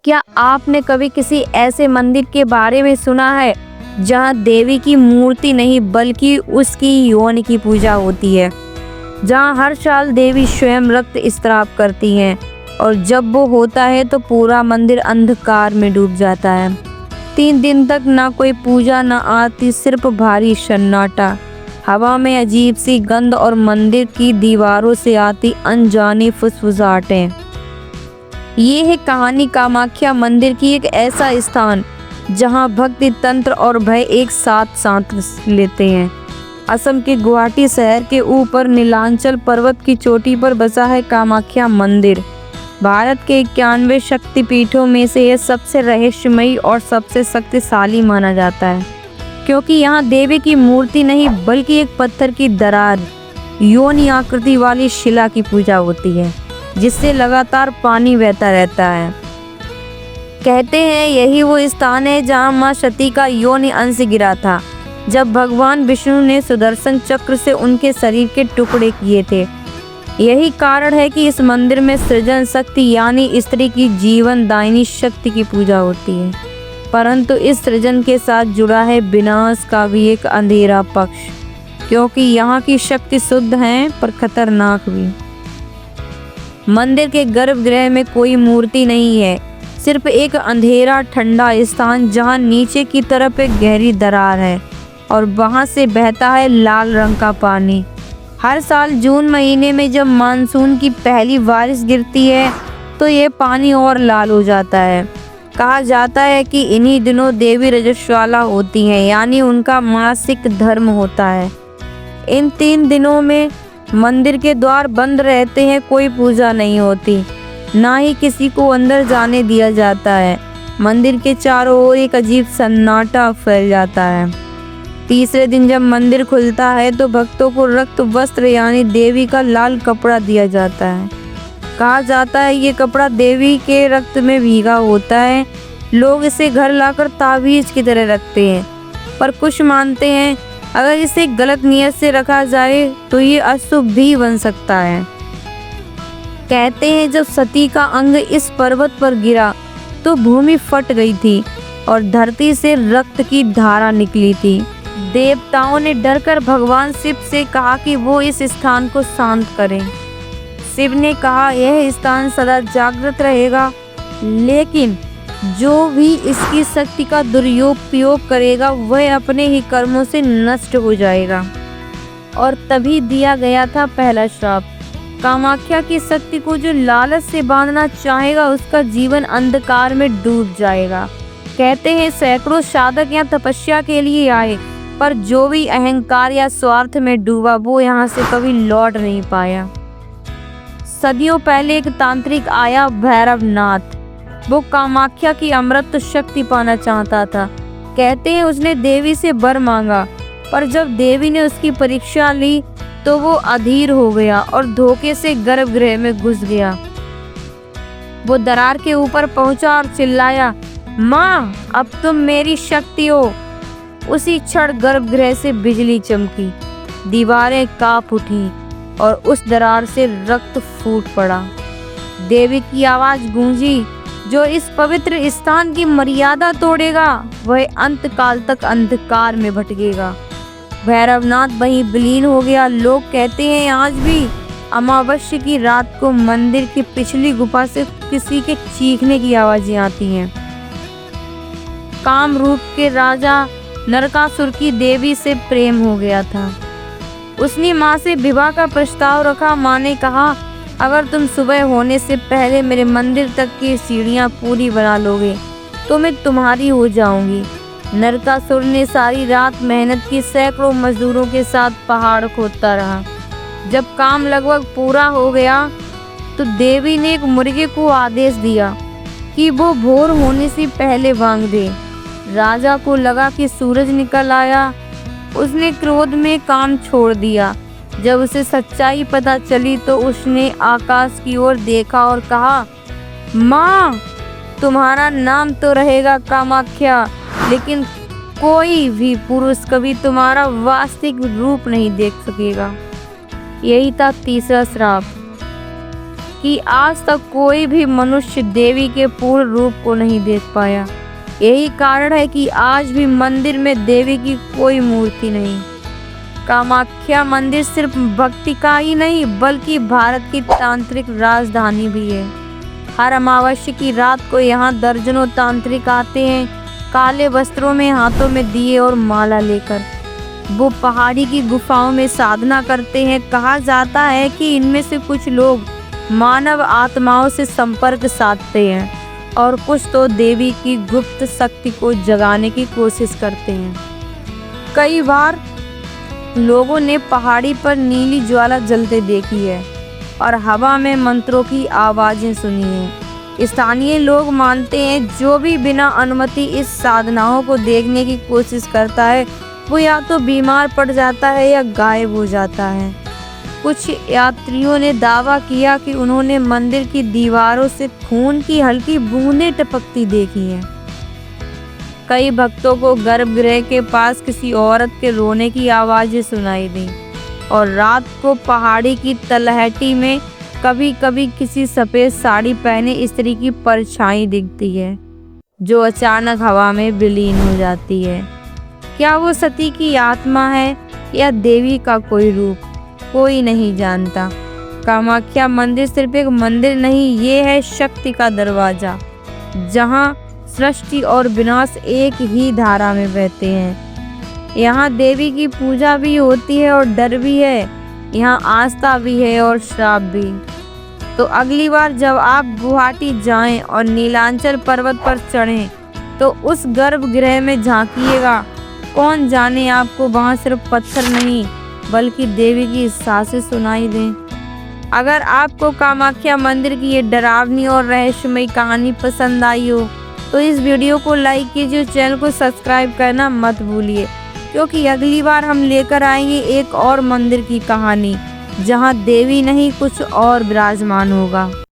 क्या आपने कभी किसी ऐसे मंदिर के बारे में सुना है जहां देवी की मूर्ति नहीं बल्कि उसकी योनि की पूजा होती है, जहां हर साल देवी स्वयं रक्त स्त्राव करती हैं और जब वो होता है तो पूरा मंदिर अंधकार में डूब जाता है। 3 दिन तक ना कोई पूजा ना आरती, सिर्फ भारी सन्नाटा, हवा में अजीब सी गंध और मंदिर की दीवारों से आती अनजानी फुसफुसाहटें। ये है कहानी कामाख्या मंदिर की, एक ऐसा स्थान जहां भक्ति, तंत्र और भय एक साथ सांस लेते हैं। असम के गुवाहाटी शहर के ऊपर नीलांचल पर्वत की चोटी पर बसा है कामाख्या मंदिर। भारत के 91 शक्तिपीठों में से यह सबसे रहस्यमयी और सबसे शक्तिशाली माना जाता है, क्योंकि यहाँ देवी की मूर्ति नहीं बल्कि एक पत्थर की दरार, योनि आकृति वाली शिला की पूजा होती है, जिससे लगातार पानी बहता रहता है। कहते हैं यही वो स्थान है जहाँ माँ सती का योनि अंश गिरा था जब भगवान विष्णु ने सुदर्शन चक्र से उनके शरीर के टुकड़े किए थे। यही कारण है कि इस मंदिर में सृजन शक्ति यानी स्त्री की जीवन दायिनी शक्ति की पूजा होती है, परंतु इस सृजन के साथ जुड़ा है विनाश का भी एक अंधेरा पक्ष, क्योंकि यहाँ की शक्ति शुद्ध है पर खतरनाक भी। मंदिर के गर्भगृह में कोई मूर्ति नहीं है, सिर्फ एक अंधेरा ठंडा स्थान जहाँ नीचे की तरफ एक गहरी दरार है और वहाँ से बहता है लाल रंग का पानी। हर साल जून महीने में जब मानसून की पहली बारिश गिरती है तो ये पानी और लाल हो जाता है। कहा जाता है कि इन्हीं दिनों देवी रजस्वला होती हैं, यानी उनका मासिक धर्म होता है। इन 3 दिनों में मंदिर के द्वार बंद रहते हैं, कोई पूजा नहीं होती, ना ही किसी को अंदर जाने दिया जाता है। मंदिर के चारों ओर एक अजीब सन्नाटा फैल जाता है। तीसरे दिन जब मंदिर खुलता है तो भक्तों को रक्त वस्त्र यानी देवी का लाल कपड़ा दिया जाता है। कहा जाता है ये कपड़ा देवी के रक्त में भीगा होता है। लोग इसे घर लाकर ताबीज की तरह रखते हैं, पर कुछ मानते हैं अगर इसे गलत नियत से रखा जाए तो ये अशुभ भी बन सकता है। कहते हैं जब सती का अंग इस पर्वत पर गिरा तो भूमि फट गई थी और धरती से रक्त की धारा निकली थी। देवताओं ने डरकर भगवान शिव से कहा कि वो इस स्थान को शांत करें। शिव ने कहा यह स्थान सदा जागृत रहेगा, लेकिन जो भी इसकी शक्ति का दुरुपयोग करेगा वह अपने ही कर्मों से नष्ट हो जाएगा। और तभी दिया गया था पहला श्राप। कामाख्या की शक्ति को जो लालच से बांधना चाहेगा उसका जीवन अंधकार में डूब जाएगा। कहते हैं सैकड़ों साधक यहाँ तपस्या के लिए आए, पर जो भी अहंकार या स्वार्थ में डूबा वो यहाँ से कभी लौट नहीं पाया। सदियों पहले एक तांत्रिक आया, भैरवनाथ। वो कामाख्या की अमृत शक्ति पाना चाहता था। कहते हैं उसने देवी से वर मांगा, पर जब देवी ने उसकी परीक्षा ली तो वो अधीर हो गया और धोखे से गर्भगृह में घुस गया। वो दरार के ऊपर पहुंचा और चिल्लाया, माँ अब तुम मेरी शक्ति हो। उसी क्षण गर्भगृह से बिजली चमकी, दीवारें कांप उठी और उस दरार से रक्त फूट पड़ा। देवी की आवाज गूंजी, जो इस पवित्र स्थान की मर्यादा तोड़ेगा वह अंत काल तक अंधकार में भटकेगा। भैरवनाथ वहीं विलीन हो गया। लोग कहते हैं आज भी अमावस्या की रात को मंदिर की पिछली गुफा से किसी के चीखने की आवाजें आती हैं। कामरूप के राजा नरकासुर की देवी से प्रेम हो गया था। उसने माँ से विवाह का प्रस्ताव रखा। माँ ने कहा अगर तुम सुबह होने से पहले मेरे मंदिर तक की सीढ़ियाँ पूरी बना लोगे तो मैं तुम्हारी हो जाऊंगी। नरकासुर ने सारी रात मेहनत की, सैकड़ों मजदूरों के साथ पहाड़ खोदता रहा। जब काम लगभग पूरा हो गया तो देवी ने एक मुर्गे को आदेश दिया कि वो भोर होने से पहले भांग दे। राजा को लगा कि सूरज निकल आया। उसने क्रोध में काम छोड़ दिया। जब उसे सच्चाई पता चली तो उसने आकाश की ओर देखा और कहा, माँ तुम्हारा नाम तो रहेगा कामाख्या, लेकिन कोई भी पुरुष कभी तुम्हारा वास्तविक रूप नहीं देख सकेगा। यही था तीसरा श्राप। कि आज तक कोई भी मनुष्य देवी के पूर्ण रूप को नहीं देख पाया। यही कारण है कि आज भी मंदिर में देवी की कोई मूर्ति नहीं। कामाख्या मंदिर सिर्फ भक्ति का ही नहीं बल्कि भारत की तांत्रिक राजधानी भी है। हर अमावस्या की रात को यहाँ दर्जनों तांत्रिक आते हैं, काले वस्त्रों में, हाथों में दिए और माला लेकर। वो पहाड़ी की गुफाओं में साधना करते हैं। कहा जाता है कि इनमें से कुछ लोग मानव आत्माओं से संपर्क साधते हैं और कुछ तो देवी की गुप्त शक्ति को जगाने की कोशिश करते हैं। कई बार लोगों ने पहाड़ी पर नीली ज्वाला जलते देखी है और हवा में मंत्रों की आवाजें सुनी हैं। स्थानीय लोग मानते हैं जो भी बिना अनुमति इस साधनाओं को देखने की कोशिश करता है वो या तो बीमार पड़ जाता है या गायब हो जाता है। कुछ यात्रियों ने दावा किया कि उन्होंने मंदिर की दीवारों से खून की हल्की बूंदें टपकती देखी हैं। कई भक्तों को गर्भगृह के पास किसी औरत के रोने की आवाज़ें सुनाई दी और रात को पहाड़ी की तलहटी में कभी कभी किसी सफ़ेद साड़ी पहने स्त्री की परछाई दिखती है जो अचानक हवा में विलीन हो जाती है। क्या वो सती की आत्मा है या देवी का कोई रूप, कोई नहीं जानता। कामाख्या मंदिर सिर्फ एक मंदिर नहीं, ये है शक्ति का दरवाजा जहाँ सृष्टि और विनाश एक ही धारा में बहते हैं। यहाँ देवी की पूजा भी होती है और डर भी है, यहाँ आस्था भी है और श्राप भी। तो अगली बार जब आप गुवाहाटी जाएं और नीलांचल पर्वत पर चढ़ें तो उस गर्भगृह में झांकिएगा। कौन जाने आपको वहाँ सिर्फ पत्थर नहीं बल्कि देवी की सांसें सुनाई दें। अगर आपको कामाख्या मंदिर की ये डरावनी और रहस्यमयी कहानी पसंद आई हो तो इस वीडियो को लाइक कीजिए, चैनल को सब्सक्राइब करना मत भूलिए, क्योंकि अगली बार हम लेकर आएंगे एक और मंदिर की कहानी जहां देवी नहीं कुछ और विराजमान होगा।